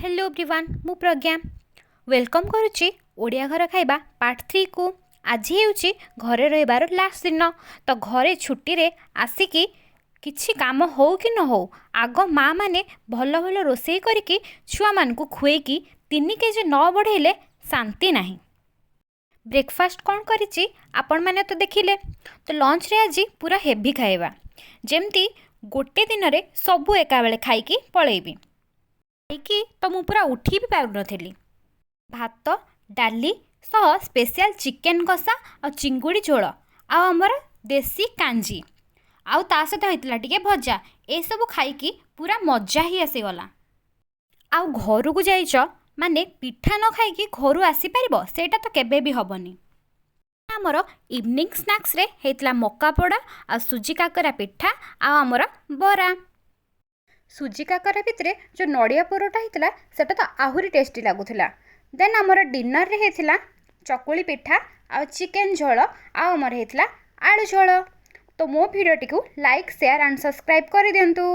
Hello everyone मु प्रज्ञा welcome करुच्ची Odia घर खाइबा पार्ट 3 को। आज हेउची घरे रहिबार लास्ट दिन तो घरे छुट्टी रे आसिकी किछि काम हो कि न हो आग माँ माने भल भल रोसई करिकी छुआ मान को खुएकी 3 केजी न बढ़ेले शांति नहीं। ब्रेकफास्ट कौन करिछि आपण माने तो देखिले। तो लंच रे आज पूरा हेवी खाइबा जेमती गोटे दिन रे सबु एका बेले खाइकी पळेबी खाइकी तो मु पूरा उठी भी पारु नथिली। भात डाली सह स्पेशल चिकेन कषा और चिंगुड़ी झोल आमर देसी कांजी आउ ता सहित होइतिला टिके भजा ए सब खाइकी पूरा मजा ही आसीगला। आउ घर को जाइछ माने पिठा न खाइकी घर आसी परिबो सेटा तो केबे भी हबनी। आमर इवनिंग स्नैक्स रे हेतला मक्का पोड़ा आ सुजी काकरा पिठा आ आमर बरा। सुजी काकरा भितर जो नड़िया पोरटा होता सेटा तो आहुरी टेस्टी लगुला। देन आमर डिनर रे हेतला चकुली पिठा आ चिकेन झोल आमर हेतला आलू झोल। तो मो वीडियो टी को लाइक शेयर एंड सब्सक्राइब कर दिंतु।